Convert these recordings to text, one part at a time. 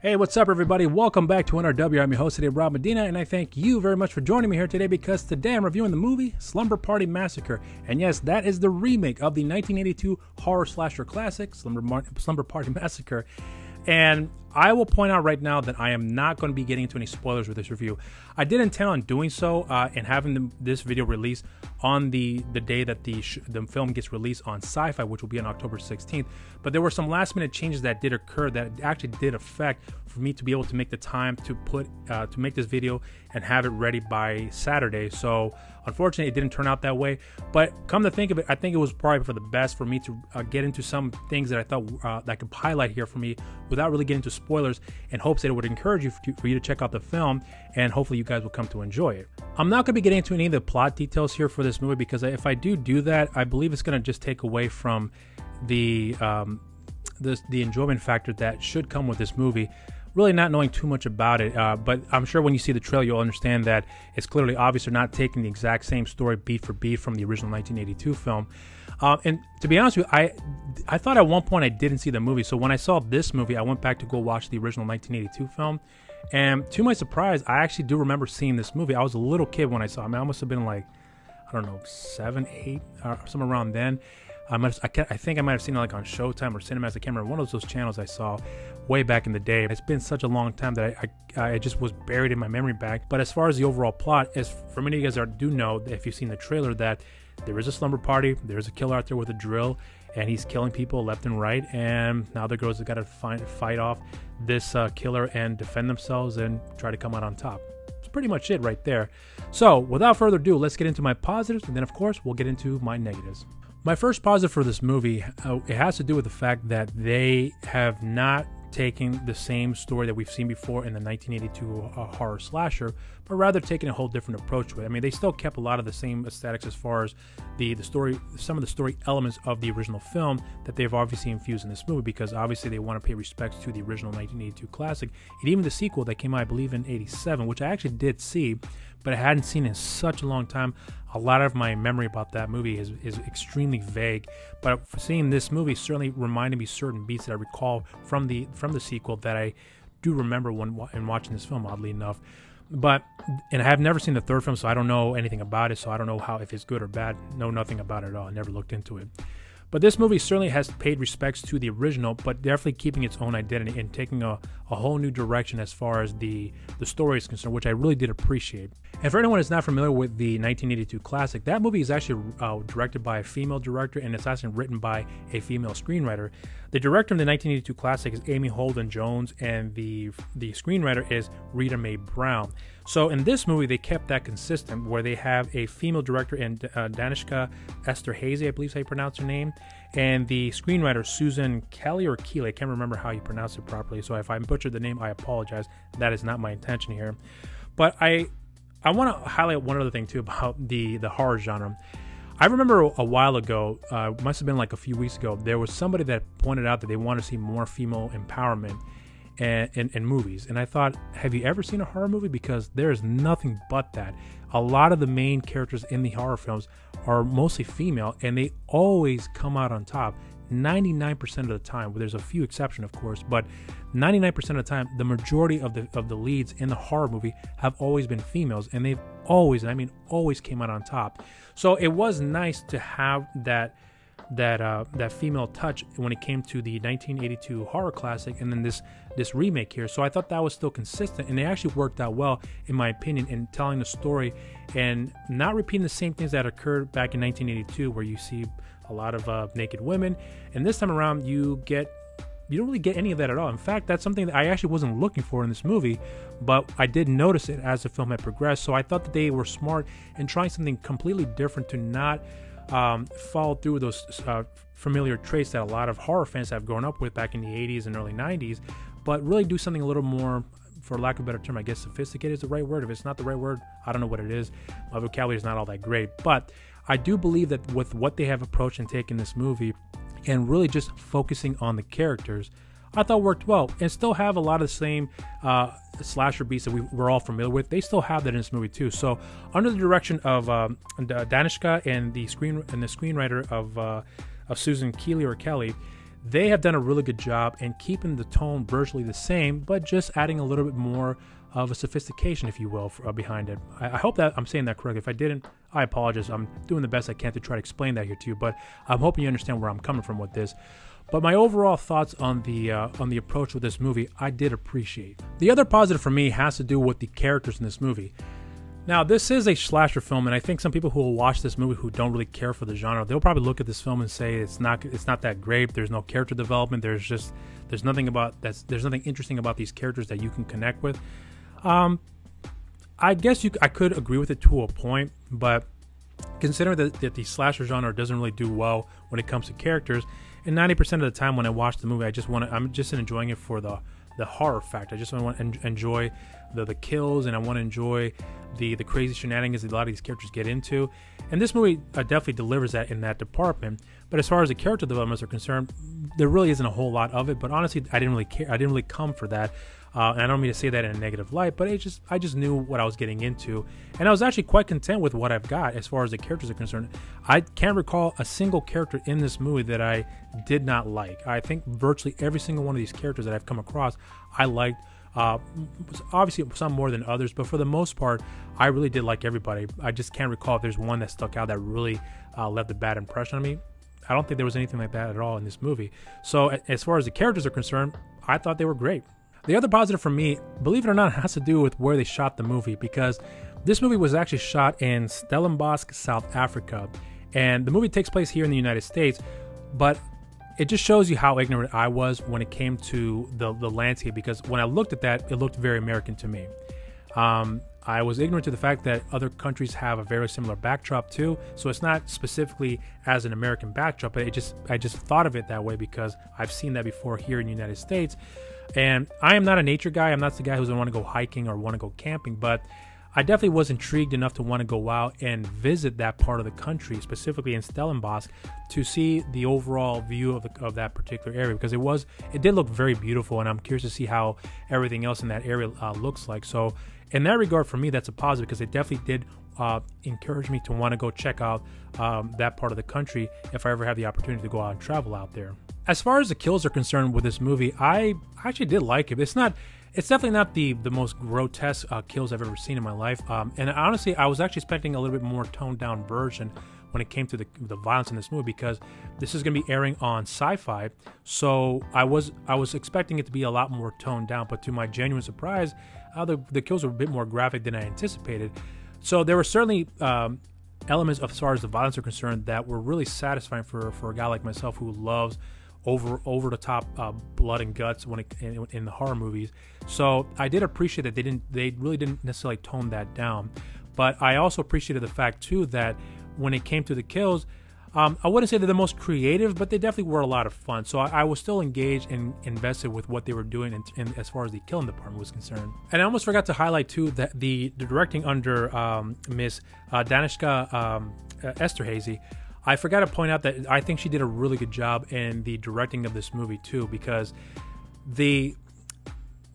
Hey, what's up, everybody? Welcome back to NRW. I'm your host today, Rob Medina, and I thank you very much for joining me here today because today I'm reviewing the movie Slumber Party Massacre. And yes, that is the remake of the 1982 horror slasher classic, Slumber Party Massacre. And I will point out right now that I am not going to be getting into any spoilers with this review. I did intend on doing so and having this video released on the day that the film gets released on Sci-Fi, which will be on October 16th. But there were some last minute changes that did occur that actually did affect for me to be able to make the time to make this video and have it ready by Saturday. So unfortunately, it didn't turn out that way. But come to think of it, I think it was probably for the best for me to get into some things that I thought that I could highlight here for me without really getting into spoilers, in hopes that it would encourage you for you to check out the film, and hopefully you guys will come to enjoy it. I'm not going to be getting into any of the plot details here for this movie because if I do that, I believe it's going to just take away from the enjoyment factor that should come with this movie. Really not knowing too much about it, but I'm sure when you see the trailer, you'll understand that it's clearly obvious they're not taking the exact same story beat for beat from the original 1982 film. And to be honest with you, I thought at one point I didn't see the movie. So when I saw this movie, I went back to go watch the original 1982 film. And to my surprise, I actually do remember seeing this movie. I was a little kid when I saw it. I mean, I must have been like, I don't know, 7, 8, or somewhere around then. I think I might have seen it like on Showtime or Cinemax. I can't remember, one of those channels I saw way back in the day. It's been such a long time that I just was buried in my memory bank. But as far as the overall plot, as for many of you guys do know, if you've seen the trailer, that there is a slumber party, there's a killer out there with a drill, and he's killing people left and right. And now the girls have got to fight off this killer and defend themselves and try to come out on top. It's pretty much it right there. So without further ado, let's get into my positives, and then of course we'll get into my negatives. My first positive for this movie, it has to do with the fact that they have not taken the same story that we've seen before in the 1982 horror slasher, but rather taking a whole different approach to it. I mean, they still kept a lot of the same aesthetics as far as the story, some of the story elements of the original film that they've obviously infused in this movie, because obviously they want to pay respects to the original 1982 classic, and even the sequel that came out, I believe, in '87, which I actually did see, but I hadn't seen in such a long time. A lot of my memory about that movie is extremely vague, but for seeing this movie certainly reminded me certain beats that I recall from the sequel that I do remember when watching this film, oddly enough. And I have never seen the third film, so I don't know anything about it, so I don't know if it's good or bad. Know nothing about it at all. I never looked into it. But this movie certainly has paid respects to the original, but definitely keeping its own identity and taking a whole new direction as far as the story is concerned, which I really did appreciate. And for anyone who's not familiar with the 1982 classic, that movie is actually directed by a female director, and it's actually written by a female screenwriter. The director of the 1982 classic is Amy Holden Jones, and the screenwriter is Rita Mae Brown. So in this movie, they kept that consistent, where they have a female director in Danishka Esterhazy, I believe is how you pronounce her name, and the screenwriter Susan Kelly or Keeley. I can't remember how you pronounce it properly, so if I butchered the name, I apologize. That is not my intention here. But I want to highlight one other thing too about the horror genre. I remember a while ago, must have been like a few weeks ago, there was somebody that pointed out that they want to see more female empowerment in movies. And I thought, have you ever seen a horror movie? Because there is nothing but that. A lot of the main characters in the horror films are mostly female, and they always come out on top 99% of the time. Well, there's a few exceptions, of course, but 99% of the time, the majority of the leads in the horror movie have always been females, and they've always, and I mean always, came out on top. So it was nice to have that female touch when it came to the 1982 horror classic, and then this remake here. So I thought that was still consistent, and it actually worked out well, in my opinion, in telling the story and not repeating the same things that occurred back in 1982, where you see a lot of naked women, and this time around you don't really get any of that at all. In fact, that's something that I actually wasn't looking for in this movie, but I did notice it as the film had progressed. So I thought that they were smart in trying something completely different to not follow through with those familiar traits that a lot of horror fans have grown up with back in the 80s and early 90s, but really do something a little more, for lack of a better term, I guess sophisticated is the right word. If it's not the right word, I don't know what it is. My vocabulary is not all that great, but I do believe that with what they have approached and taken this movie, and really just focusing on the characters, I thought worked well, and still have a lot of the same slasher beats that we're all familiar with. They still have that in this movie too. So under the direction of Danishka and the screenwriter of Susan Keeley or Kelly, they have done a really good job in keeping the tone virtually the same, but just adding a little bit more of a sophistication, if you will, behind it. I hope that I'm saying that correctly. If I didn't, I apologize. I'm doing the best I can to try to explain that here to you, but I'm hoping you understand where I'm coming from with this. But my overall thoughts on the approach with this movie, I did appreciate. The other positive for me has to do with the characters in this movie. Now, this is a slasher film, and I think some people who will watch this movie who don't really care for the genre, they'll probably look at this film and say it's not that great. There's no character development. There's nothing interesting about these characters that you can connect with. I guess I could agree with it to a point, but considering that the slasher genre doesn't really do well when it comes to characters, and 90% of the time when I watch the movie, I'm just enjoying it for the horror factor. I just want to enjoy the kills, and I want to enjoy the crazy shenanigans that a lot of these characters get into. And this movie definitely delivers that in that department. But as far as the character developments are concerned, there really isn't a whole lot of it. But honestly, I didn't really care. I didn't really come for that. And I don't mean to say that in a negative light, but I just knew what I was getting into. And I was actually quite content with what I've got as far as the characters are concerned. I can't recall a single character in this movie that I did not like. I think virtually every single one of these characters that I've come across, I liked. Obviously some more than others, but for the most part, I really did like everybody. I just can't recall if there's one that stuck out that really left a bad impression on me. I don't think there was anything like that at all in this movie. So as far as the characters are concerned, I thought they were great. The other positive for me, believe it or not, has to do with where they shot the movie, because this movie was actually shot in Stellenbosch, South Africa, and the movie takes place here in the United States, but it just shows you how ignorant I was when it came to the landscape, because when I looked at that, it looked very American to me. I was ignorant to the fact that other countries have a very similar backdrop too, so it's not specifically as an American backdrop, but I just thought of it that way because I've seen that before here in the United States. And I am not a nature guy. I'm not the guy who doesn't want to go hiking or want to go camping, but I definitely was intrigued enough to want to go out and visit that part of the country, specifically in Stellenbosch, to see the overall view of that particular area, because it did look very beautiful, and I'm curious to see how everything else in that area looks like. So in that regard, for me, that's a positive, because it definitely did encourage me to want to go check out that part of the country if I ever have the opportunity to go out and travel out there. As far as the kills are concerned with this movie, I actually did like it. It's definitely not the most grotesque kills I've ever seen in my life. And honestly, I was actually expecting a little bit more toned down version when it came to the violence in this movie, because this is going to be airing on Sci-Fi. So I was expecting it to be a lot more toned down, but to my genuine surprise, the kills were a bit more graphic than I anticipated. So there were certainly elements as far as the violence are concerned that were really satisfying for a guy like myself who loves over the top blood and guts in the horror movies. So I did appreciate that they really didn't necessarily tone that down. But I also appreciated the fact too that when it came to the kills, I wouldn't say they're the most creative, but they definitely were a lot of fun. So I was still engaged and invested with what they were doing in as far as the killing department was concerned. And I almost forgot to highlight too that the directing under Miss Danishka Esterhazy, I forgot to point out that I think she did a really good job in the directing of this movie too, because the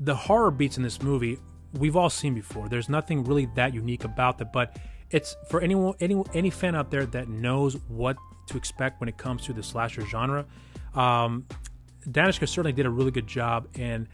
horror beats in this movie we've all seen before. There's nothing really that unique about that, but it's for any fan out there that knows what to expect when it comes to the slasher genre. Danishka certainly did a really good job in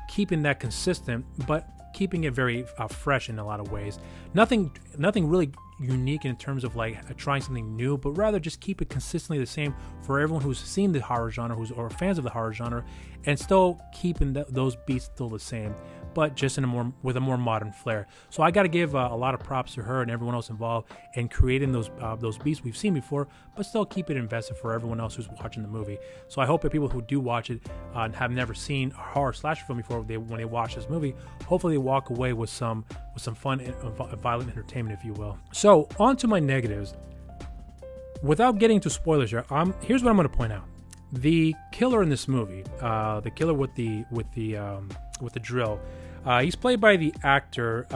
keeping that consistent, but keeping it very fresh in a lot of ways. Nothing really unique in terms of like trying something new, but rather just keep it consistently the same for everyone who's seen the horror genre, or fans of the horror genre, and still keeping those beats still the same, but just with a more modern flair. So I got to give a lot of props to her and everyone else involved in creating those beats we've seen before, but still keep it invested for everyone else who's watching the movie. So I hope that people who do watch it and have never seen a horror slasher film before, when they watch this movie, hopefully they walk away with some fun and violent entertainment, if you will. So on to my negatives. Without getting into spoilers here, here's what I'm going to point out. The killer in this movie, the killer with the drill, he's played by the actor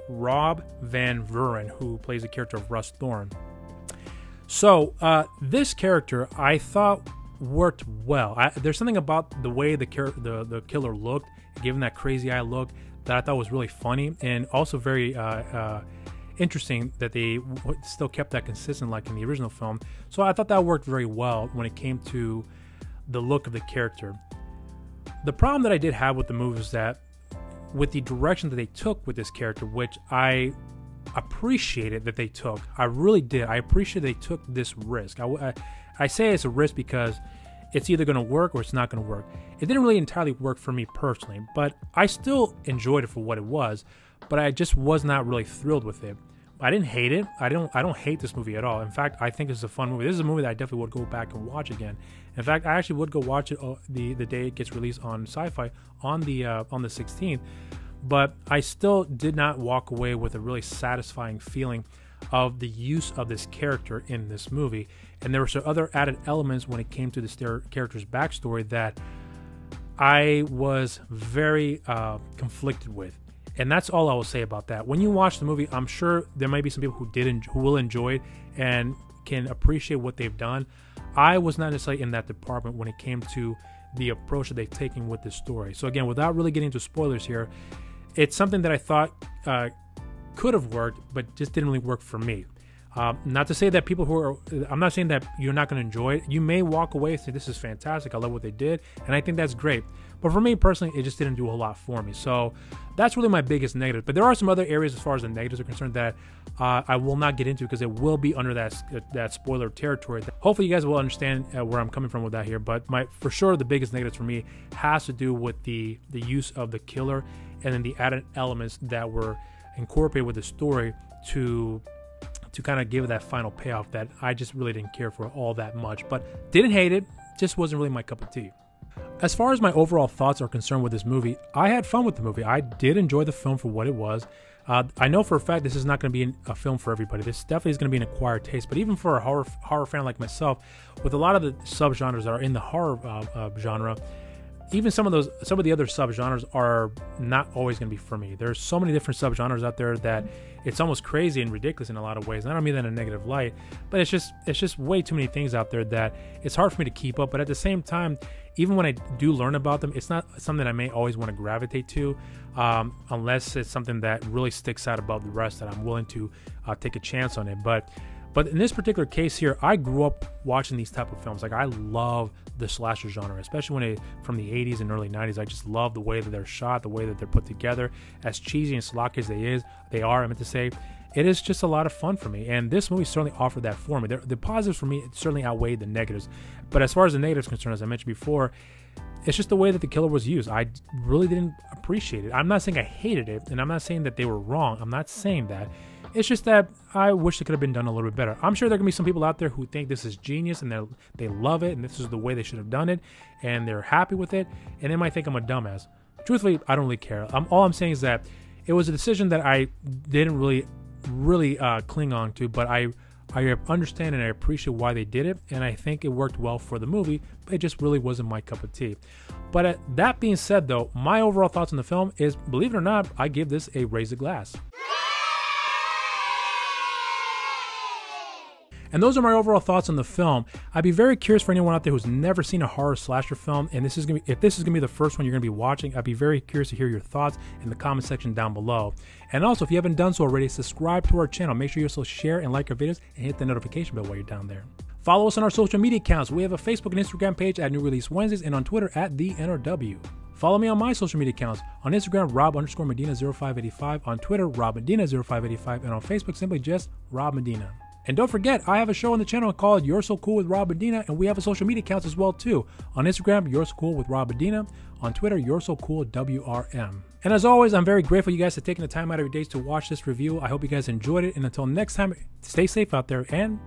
Rob Van Vuren, who plays the character of Russ Thorne. So this character, I thought, worked well. There's something about the way the killer looked, given that crazy eye look, that I thought was really funny, and also very interesting that they still kept that consistent like in the original film. So I thought that worked very well when it came to the look of the character. The problem that I did have with the movie was that with the direction that they took with this character, which I appreciated that they took, I really did. I appreciate they took this risk. I say it's a risk because it's either going to work or it's not going to work. It didn't really entirely work for me personally, but I still enjoyed it for what it was, but I just was not really thrilled with it. I didn't hate it. I don't hate this movie at all. In fact, I think it's a fun movie. This is a movie that I definitely would go back and watch again. In fact, I actually would go watch it the day it gets released on Sci-Fi on the 16th. But I still did not walk away with a really satisfying feeling of the use of this character in this movie. And there were some other added elements when it came to this character's backstory that I was very conflicted with. And that's all I will say about that. When you watch the movie, I'm sure there might be some people who will enjoy it and can appreciate what they've done. I was not necessarily in that department when it came to the approach that they've taken with this story. So again, without really getting into spoilers here, it's something that I thought could have worked, but just didn't really work for me. Not to say that I'm not saying that you're not going to enjoy it. You may walk away and say, this is fantastic, I love what they did, and I think that's great. But for me personally, it just didn't do a lot for me. So that's really my biggest negative. But there are some other areas as far as the negatives are concerned that I will not get into because it will be under that spoiler territory. Hopefully you guys will understand where I'm coming from with that here. But for sure, the biggest negatives for me has to do with the use of the killer and then the added elements that were incorporated with the story to kind of give it that final payoff that I just really didn't care for all that much. But didn't hate it, just wasn't really my cup of tea. As far as my overall thoughts are concerned with this movie, I had fun with the movie. I did enjoy the film for what it was. I know for a fact this is not going to be a film for everybody. This definitely is going to be an acquired taste. But even for a horror fan like myself, with a lot of the subgenres that are in the horror genre, even some of the other subgenres are not always going to be for me. There's so many different subgenres out there that it's almost crazy and ridiculous in a lot of ways. And I don't mean that in a negative light, but it's just way too many things out there that it's hard for me to keep up. But at the same time, even when I do learn about them, it's not something that I may always want to gravitate to, unless it's something that really sticks out above the rest that I'm willing to take a chance on it. But in this particular case here, I grew up watching these type of films. Like, I love the slasher genre, especially from the 80s and early 90s. I just love the way that they're shot, the way that they're put together. As cheesy and schlocky as they are, I meant to say, it is just a lot of fun for me. And this movie certainly offered that for me. The positives for me certainly outweighed the negatives. But as far as the negatives concerned, as I mentioned before, it's just the way that the killer was used. I really didn't appreciate it. I'm not saying I hated it, and I'm not saying that they were wrong. I'm not saying that. It's just that I wish it could have been done a little bit better. I'm sure there are going to be some people out there who think this is genius and they love it and this is the way they should have done it and they're happy with it, and they might think I'm a dumbass. Truthfully, I don't really care. All I'm saying is that it was a decision that I didn't really cling on to, but I understand and I appreciate why they did it, and I think it worked well for the movie, but it just really wasn't my cup of tea. But that being said, though, my overall thoughts on the film is, believe it or not, I give this a raise a glass. And those are my overall thoughts on the film. I'd be very curious for anyone out there who's never seen a horror slasher film, and if this is gonna be the first one you're gonna be watching, I'd be very curious to hear your thoughts in the comment section down below. And also, if you haven't done so already, subscribe to our channel. Make sure you also share and like our videos and hit the notification bell while you're down there. Follow us on our social media accounts. We have a Facebook and Instagram page at New Release Wednesdays and on Twitter at the NRW. Follow me on my social media accounts. On Instagram, Rob_Medina0585. On Twitter, RobMedina0585. And on Facebook, simply just Rob Medina. And don't forget, I have a show on the channel called You're So Cool with Rob Medina, and we have a social media accounts as well too. On Instagram, You're So Cool with Rob Medina. On Twitter, You're So Cool WRM. And as always, I'm very grateful you guys for taking the time out of your days to watch this review. I hope you guys enjoyed it, and until next time, stay safe out there and